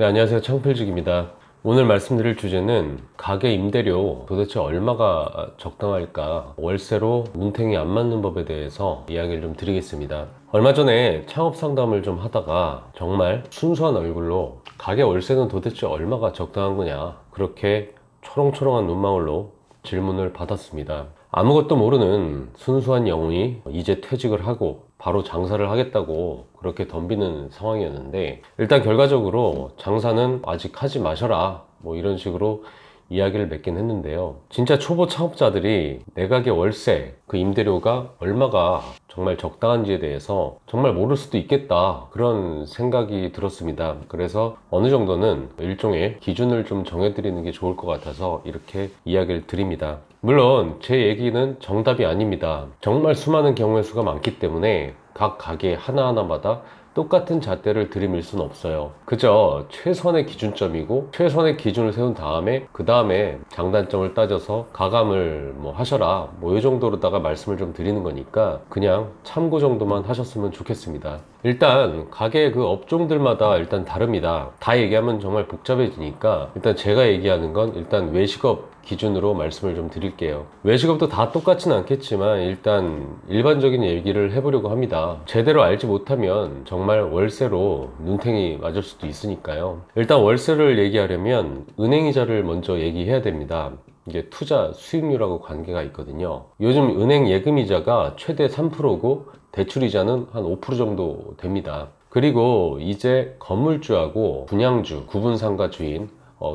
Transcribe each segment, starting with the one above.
네, 안녕하세요. 창필직입니다. 오늘 말씀드릴 주제는 가게 임대료 도대체 얼마가 적당할까, 월세로 눈탱이 안 맞는 법에 대해서 이야기를 좀 드리겠습니다. 얼마 전에 창업 상담을 좀 하다가 정말 순수한 얼굴로 가게 월세는 도대체 얼마가 적당한 거냐, 그렇게 초롱초롱한 눈망울로 질문을 받았습니다. 아무것도 모르는 순수한 영혼이 이제 퇴직을 하고 바로 장사를 하겠다고 그렇게 덤비는 상황이었는데, 일단 결과적으로 장사는 아직 하지 마셔라, 뭐 이런 식으로 이야기를 맺긴 했는데요. 진짜 초보 창업자들이 내 가게 월세, 그 임대료가 얼마가 정말 적당한지에 대해서 정말 모를 수도 있겠다, 그런 생각이 들었습니다. 그래서 어느 정도는 일종의 기준을 좀 정해드리는 게 좋을 것 같아서 이렇게 이야기를 드립니다. 물론 제 얘기는 정답이 아닙니다. 정말 수많은 경우의 수가 많기 때문에 각 가게 하나하나마다 똑같은 잣대를 들이밀 수는 없어요. 그저 최선의 기준점이고, 최선의 기준을 세운 다음에 그 다음에 장단점을 따져서 가감을 하셔라, 이 정도로다가 말씀을 좀 드리는 거니까 그냥 참고 정도만 하셨으면 좋겠습니다. 일단 가게 그 업종들마다 일단 다릅니다. 다 얘기하면 정말 복잡해지니까 일단 제가 얘기하는 건 일단 외식업 기준으로 말씀을 좀 드릴게요. 외식업도 다 똑같진 않겠지만 일단 일반적인 얘기를 해보려고 합니다. 제대로 알지 못하면 정말 월세로 눈탱이 맞을 수도 있으니까요. 일단 월세를 얘기하려면 은행이자를 먼저 얘기해야 됩니다. 이게 투자 수익률하고 관계가 있거든요. 요즘 은행 예금이자가 최대 3%고 대출이자는 한 5% 정도 됩니다. 그리고 이제 건물주하고 분양주, 구분상가 주인,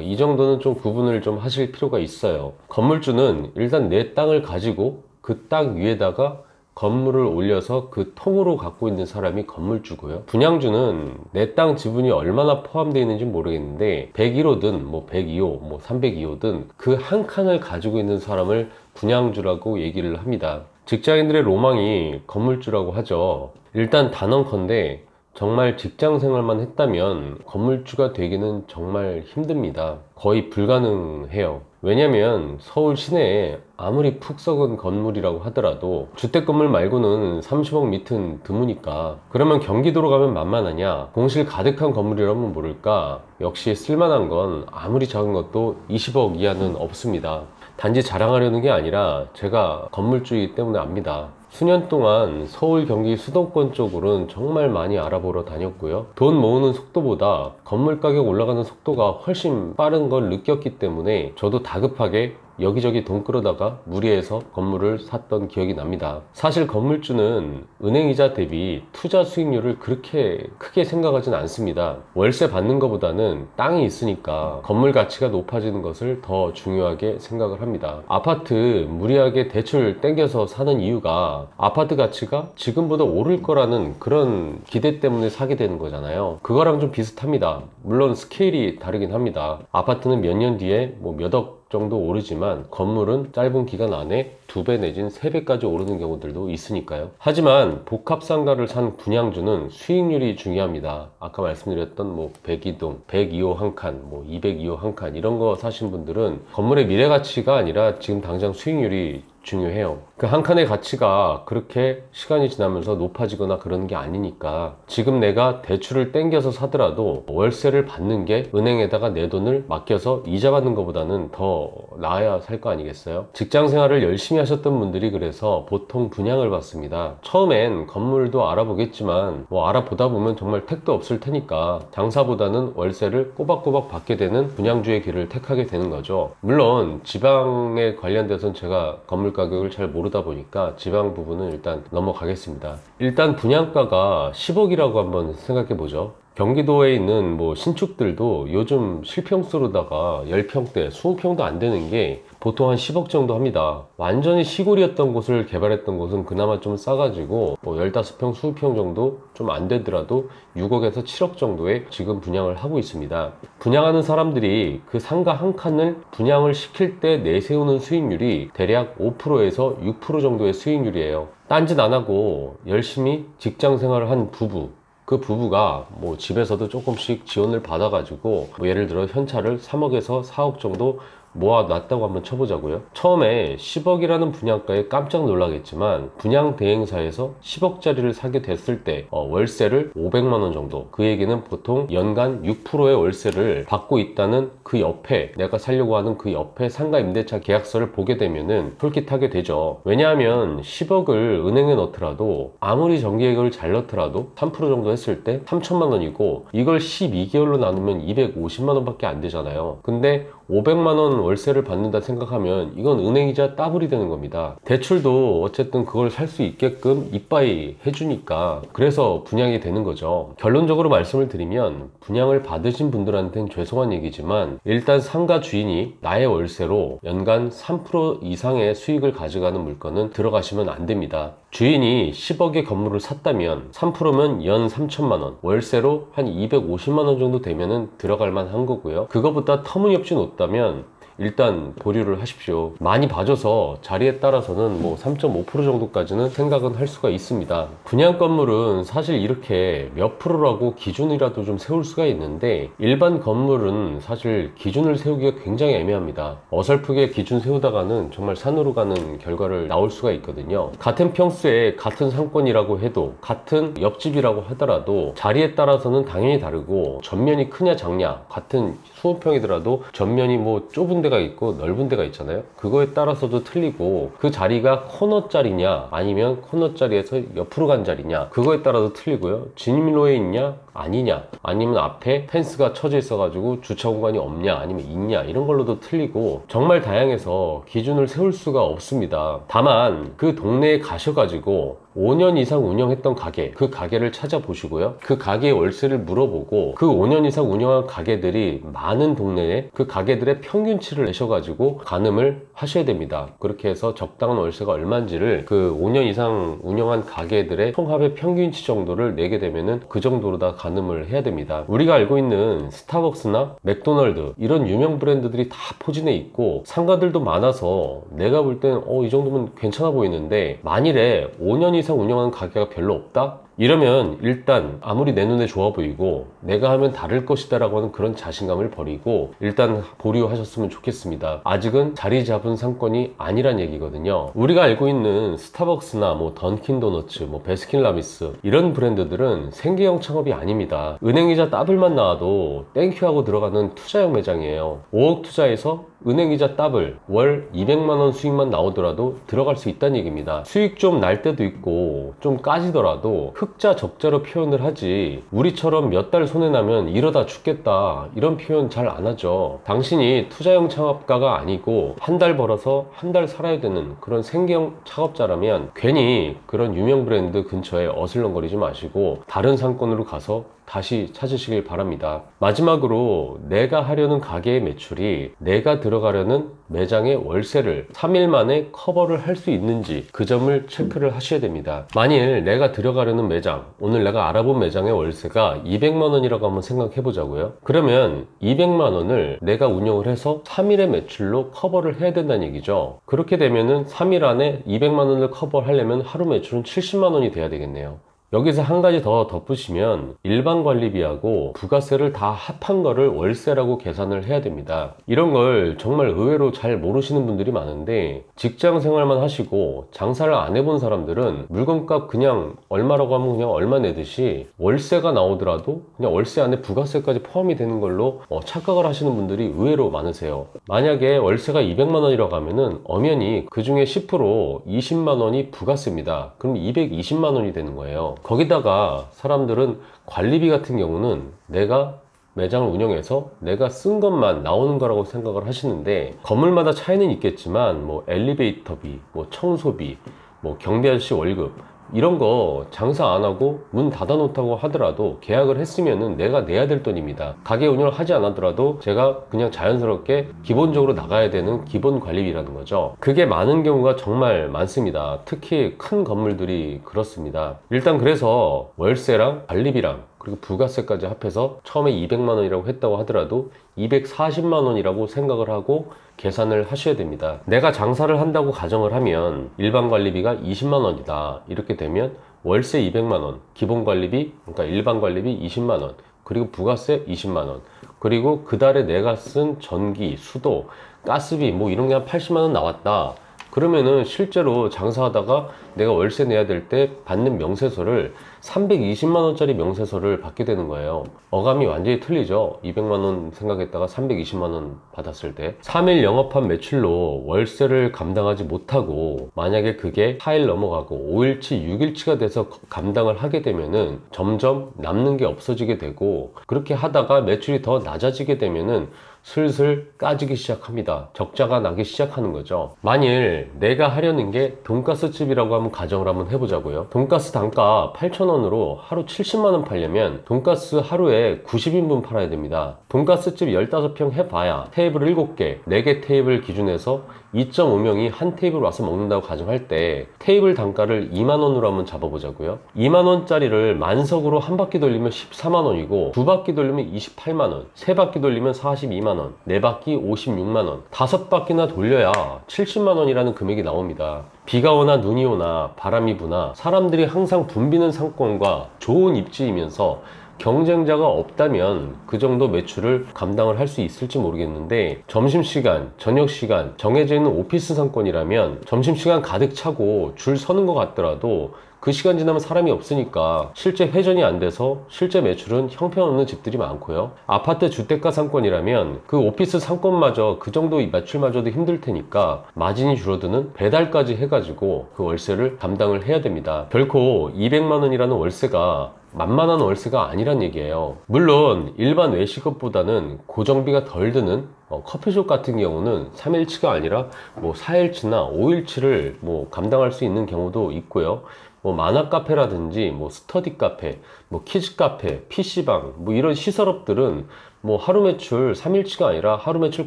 이 정도는 좀 구분을 좀 하실 필요가 있어요. 건물주는 일단 내 땅을 가지고 그 땅 위에다가 건물을 올려서 그 통으로 갖고 있는 사람이 건물주고요. 분양주는 내 땅 지분이 얼마나 포함되어 있는지 모르겠는데 101호든 102호, 302호든 그 한 칸을 가지고 있는 사람을 분양주라고 얘기를 합니다. 직장인들의 로망이 건물주라고 하죠. 일단 단언컨대 정말 직장 생활만 했다면 건물주가 되기는 정말 힘듭니다. 거의 불가능해요. 왜냐면 서울 시내에 아무리 푹 썩은 건물이라고 하더라도 주택 건물 말고는 30억 밑은 드무니까. 그러면 경기도로 가면 만만하냐? 공실 가득한 건물이라면 모를까? 역시 쓸만한 건 아무리 작은 것도 20억 이하는 없습니다. 단지 자랑하려는 게 아니라 제가 건물주이기 때문에 압니다. 수년 동안 서울, 경기, 수도권 쪽으로는 정말 많이 알아보러 다녔고요. 돈 모으는 속도보다 건물 가격 올라가는 속도가 훨씬 빠른 걸 느꼈기 때문에 저도 다급하게 여기저기 돈 끌어다가 무리해서 건물을 샀던 기억이 납니다. 사실 건물주는 은행이자 대비 투자 수익률을 그렇게 크게 생각하진 않습니다. 월세 받는 것보다는 땅이 있으니까 건물 가치가 높아지는 것을 더 중요하게 생각을 합니다. 아파트 무리하게 대출 땡겨서 사는 이유가 아파트 가치가 지금보다 오를 거라는 그런 기대 때문에 사게 되는 거잖아요. 그거랑 좀 비슷합니다. 물론 스케일이 다르긴 합니다. 아파트는 몇 년 뒤에 몇 억 정도 오르지만 건물은 짧은 기간 안에 2배 내진 3배까지 오르는 경우들도 있으니까요. 하지만 복합상가를 산 분양주는 수익률이 중요합니다. 아까 말씀드렸던 102동, 102호 한 칸, 202호 한 칸 이런 거 사신 분들은 건물의 미래 가치가 아니라 지금 당장 수익률이 중요해요. 그 한 칸의 가치가 그렇게 시간이 지나면서 높아지거나 그러는 게 아니니까 지금 내가 대출을 땡겨서 사더라도 월세를 받는 게 은행에다가 내 돈을 맡겨서 이자 받는 것보다는 더 나아야 살 거 아니겠어요? 직장 생활을 열심히 하셨던 분들이 그래서 보통 분양을 받습니다. 처음엔 건물도 알아보겠지만 알아보다 보면 정말 택도 없을 테니까 장사보다는 월세를 꼬박꼬박 받게 되는 분양주의 길을 택하게 되는 거죠. 물론 지방에 관련돼서는 제가 건물 가격을 잘 모르다 보니까 지방 부분은 일단 넘어가겠습니다. 일단 분양가가 10억이라고 한번 생각해 보죠. 경기도에 있는 신축들도 요즘 실평수로다가 10평대, 20평도 안 되는 게 보통 한 10억 정도 합니다. 완전히 시골이었던 곳을 개발했던 곳은 그나마 좀 싸가지고 15평, 20평 정도 좀 안 되더라도 6억에서 7억 정도에 지금 분양을 하고 있습니다. 분양하는 사람들이 그 상가 한 칸을 분양을 시킬 때 내세우는 수익률이 대략 5%에서 6% 정도의 수익률이에요. 딴짓 안 하고 열심히 직장 생활을 한 부부, 그 부부가 집에서도 조금씩 지원을 받아가지고 예를 들어 현찰을 3억에서 4억 정도 모아놨다고 한번 쳐보자고요. 처음에 10억이라는 분양가에 깜짝 놀라겠지만 분양 대행사에서 10억짜리를 사게 됐을 때 월세를 500만원 정도, 그 얘기는 보통 연간 6%의 월세를 받고 있다는 그 옆에, 내가 살려고 하는 그 옆에 상가 임대차 계약서를 보게 되면은 솔깃하게 되죠. 왜냐하면 10억을 은행에 넣더라도 아무리 정기예금을 잘 넣더라도 3% 정도 했을 때 3천만원이고, 이걸 12개월로 나누면 250만원 밖에 안 되잖아요. 근데 500만원 월세를 받는다 생각하면 이건 은행이자 따블이 되는 겁니다. 대출도 어쨌든 그걸 살 수 있게끔 이빠이 해주니까, 그래서 분양이 되는 거죠. 결론적으로 말씀을 드리면 분양을 받으신 분들한테는 죄송한 얘기지만, 일단 상가 주인이 나의 월세로 연간 3% 이상의 수익을 가져가는 물건은 들어가시면 안 됩니다. 주인이 10억의 건물을 샀다면 3%면 연 3천만원, 월세로 한 250만원 정도 되면은 들어갈 만한 거고요. 그거보다 터무니없이 높다면 일단 보류를 하십시오. 많이 봐줘서 자리에 따라서는 뭐 3.5% 정도까지는 생각은 할 수가 있습니다. 분양 건물은 사실 이렇게 몇 프로라고 기준이라도 좀 세울 수가 있는데, 일반 건물은 사실 기준을 세우기가 굉장히 애매합니다. 어설프게 기준 세우다가는 정말 산으로 가는 결과를 나올 수가 있거든요. 같은 평수에 같은 상권이라고 해도, 같은 옆집이라고 하더라도 자리에 따라서는 당연히 다르고, 전면이 크냐 작냐, 같은 20평이더라도 전면이 뭐 좁은 데가 있고 넓은 데가 있잖아요. 그거에 따라서도 틀리고, 그 자리가 코너 자리냐 아니면 코너 자리에서 옆으로 간 자리냐, 그거에 따라서 틀리고요. 진입로에 있냐 아니냐, 아니면 앞에 펜스가 쳐져 있어 가지고 주차 공간이 없냐 아니면 있냐, 이런 걸로도 틀리고, 정말 다양해서 기준을 세울 수가 없습니다. 다만 그 동네에 가셔가지고 5년 이상 운영했던 가게, 그 가게를 찾아보시고요. 그 가게의 월세를 물어보고, 그 5년 이상 운영한 가게들이 많은 동네에 그 가게들의 평균치를 내셔가지고 가늠을 하셔야 됩니다. 그렇게 해서 적당한 월세가 얼마인지를 그 5년 이상 운영한 가게들의 총합의 평균치 정도를 내게 되면은 그 정도로 다 가늠을 해야 됩니다. 우리가 알고 있는 스타벅스나 맥도날드, 이런 유명 브랜드들이 다 포진해 있고 상가들도 많아서 내가 볼 땐 이 정도면 괜찮아 보이는데, 만일에 5년 이상 운영하는 가게가 별로 없다? 이러면 일단 아무리 내 눈에 좋아 보이고 내가 하면 다를 것이다 라고 하는 그런 자신감을 버리고 일단 보류하셨으면 좋겠습니다. 아직은 자리 잡은 상권이 아니란 얘기거든요. 우리가 알고 있는 스타벅스나 뭐 던킨도너츠, 뭐 베스킨라빈스, 이런 브랜드들은 생계형 창업이 아닙니다. 은행이자 따블만 나와도 땡큐 하고 들어가는 투자형 매장이에요. 5억 투자해서 은행이자 따블 월 200만원 수익만 나오더라도 들어갈 수 있다는 얘기입니다. 수익 좀 날 때도 있고 좀 까지더라도 흑자 적자로 표현을 하지, 우리처럼 몇 달 손해나면 이러다 죽겠다 이런 표현 잘 안 하죠. 당신이 투자형 창업가가 아니고 한 달 벌어서 한 달 살아야 되는 그런 생계형 창업자라면 괜히 그런 유명 브랜드 근처에 어슬렁거리지 마시고 다른 상권으로 가서 다시 찾으시길 바랍니다. 마지막으로, 내가 하려는 가게의 매출이 내가 들어가려는 매장의 월세를 3일 만에 커버를 할 수 있는지 그 점을 체크를 하셔야 됩니다. 만일 내가 들어가려는 매장, 오늘 내가 알아본 매장의 월세가 200만원이라고 한번 생각해 보자고요. 그러면 200만원을 내가 운영을 해서 3일의 매출로 커버를 해야 된다는 얘기죠. 그렇게 되면은 3일 안에 200만원을 커버하려면 하루 매출은 70만원이 돼야 되겠네요. 여기서 한 가지 더 덧붙이면 일반 관리비하고 부가세를 다 합한 거를 월세라고 계산을 해야 됩니다. 이런 걸 정말 의외로 잘 모르시는 분들이 많은데, 직장 생활만 하시고 장사를 안 해본 사람들은 물건값 그냥 얼마라고 하면 그냥 얼마 내듯이 월세가 나오더라도 그냥 월세 안에 부가세까지 포함이 되는 걸로 착각을 하시는 분들이 의외로 많으세요. 만약에 월세가 200만원이라고 하면은 엄연히 그 중에 10% 20만원이 부가세입니다. 그럼 220만원이 되는 거예요. 거기다가 사람들은 관리비 같은 경우는 내가 매장을 운영해서 내가 쓴 것만 나오는 거라고 생각을 하시는데, 건물마다 차이는 있겠지만 뭐 엘리베이터비, 뭐 청소비, 뭐 경비 아저씨 월급, 이런 거 장사 안 하고 문 닫아 놓다고 하더라도 계약을 했으면은 내가 내야 될 돈입니다. 가게 운영을 하지 않았더라도 제가 그냥 자연스럽게 기본적으로 나가야 되는 기본 관리비라는 거죠. 그게 많은 경우가 정말 많습니다. 특히 큰 건물들이 그렇습니다. 일단 그래서 월세랑 관리비랑 그리고 부가세까지 합해서 처음에 200만원이라고 했다고 하더라도 240만원이라고 생각을 하고 계산을 하셔야 됩니다. 내가 장사를 한다고 가정을 하면 일반 관리비가 20만원이다 이렇게 되면 월세 200만원, 기본 관리비, 그러니까 일반 관리비 20만원, 그리고 부가세 20만원, 그리고 그 달에 내가 쓴 전기, 수도, 가스비 뭐 이런 게 한 80만원 나왔다. 그러면은 실제로 장사하다가 내가 월세 내야 될 때 받는 명세서를 320만원짜리 명세서를 받게 되는 거예요. 어감이 완전히 틀리죠. 200만원 생각했다가 320만원 받았을 때 3일 영업한 매출로 월세를 감당하지 못하고, 만약에 그게 4일 넘어가고 5일치 6일치가 돼서 감당을 하게 되면은 점점 남는 게 없어지게 되고, 그렇게 하다가 매출이 더 낮아지게 되면은 슬슬 까지기 시작합니다. 적자가 나기 시작하는 거죠. 만일 내가 하려는 게 돈가스 집이라고 하면 가정을 한번 해보자고요. 돈가스 단가 8,000원으로 하루 70만원 팔려면 돈가스 하루에 90인분 팔아야 됩니다. 돈가스 집 15평 해봐야 테이블 7개, 4개 테이블 기준에서 2.5명이 한 테이블 와서 먹는다고 가정할 때 테이블 단가를 2만원으로 한번 잡아보자고요. 2만원짜리를 만석으로 한 바퀴 돌리면 14만원이고, 두 바퀴 돌리면 28만원, 세 바퀴 돌리면 42만원, 네 바퀴 56만원, 5바퀴나 돌려야 70만원이라는 금액이 나옵니다. 비가 오나 눈이 오나 바람이 부나 사람들이 항상 붐비는 상권과 좋은 입지이면서 경쟁자가 없다면 그 정도 매출을 감당을 할 수 있을지 모르겠는데, 점심시간, 저녁시간 정해져 있는 오피스 상권이라면 점심시간 가득 차고 줄 서는 것 같더라도 그 시간 지나면 사람이 없으니까 실제 회전이 안 돼서 실제 매출은 형편없는 집들이 많고요. 아파트 주택가 상권이라면 그 오피스 상권마저 그 정도 매출마저도 힘들 테니까 마진이 줄어드는 배달까지 해가지고 그 월세를 감당을 해야 됩니다. 결코 200만원이라는 월세가 만만한 월세가 아니란 얘기예요. 물론 일반 외식업보다는 고정비가 덜 드는 커피숍 같은 경우는 3일치가 아니라 뭐 4일치나 5일치를 뭐 감당할 수 있는 경우도 있고요. 뭐 만화 카페라든지 뭐 스터디 카페, 뭐 키즈 카페, PC방 뭐 이런 시설업들은 뭐 하루 매출 3일치가 아니라 하루 매출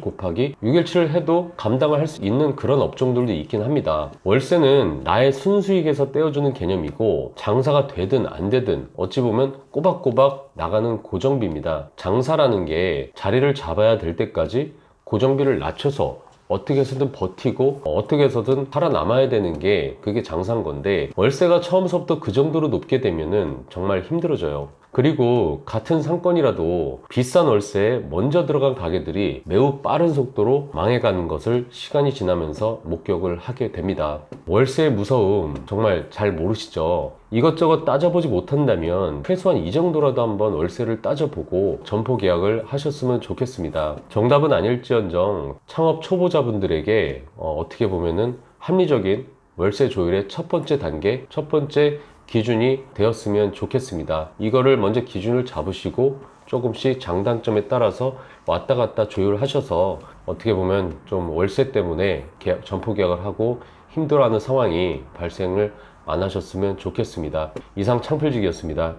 곱하기 6일치를 해도 감당을 할 수 있는 그런 업종들도 있긴 합니다. 월세는 나의 순수익에서 떼어주는 개념이고, 장사가 되든 안 되든 어찌 보면 꼬박꼬박 나가는 고정비입니다. 장사라는 게 자리를 잡아야 될 때까지 고정비를 낮춰서 어떻게 해서든 버티고 어떻게 해서든 살아남아야 되는 게 그게 장사인 건데, 월세가 처음부터 그 정도로 높게 되면은 정말 힘들어져요. 그리고 같은 상권이라도 비싼 월세에 먼저 들어간 가게들이 매우 빠른 속도로 망해가는 것을 시간이 지나면서 목격을 하게 됩니다. 월세의 무서움 정말 잘 모르시죠? 이것저것 따져보지 못한다면 최소한 이 정도라도 한번 월세를 따져보고 점포 계약을 하셨으면 좋겠습니다. 정답은 아닐지언정 창업 초보자분들에게 어떻게 보면은 합리적인 월세 조율의 첫 번째 단계, 첫 번째 기준이 되었으면 좋겠습니다. 이거를 먼저 기준을 잡으시고 조금씩 장단점에 따라서 왔다 갔다 조율하셔서 어떻게 보면 좀 월세 때문에 점포 계약을 하고 힘들어하는 상황이 발생을 안 하셨으면 좋겠습니다. 이상 창필직이었습니다.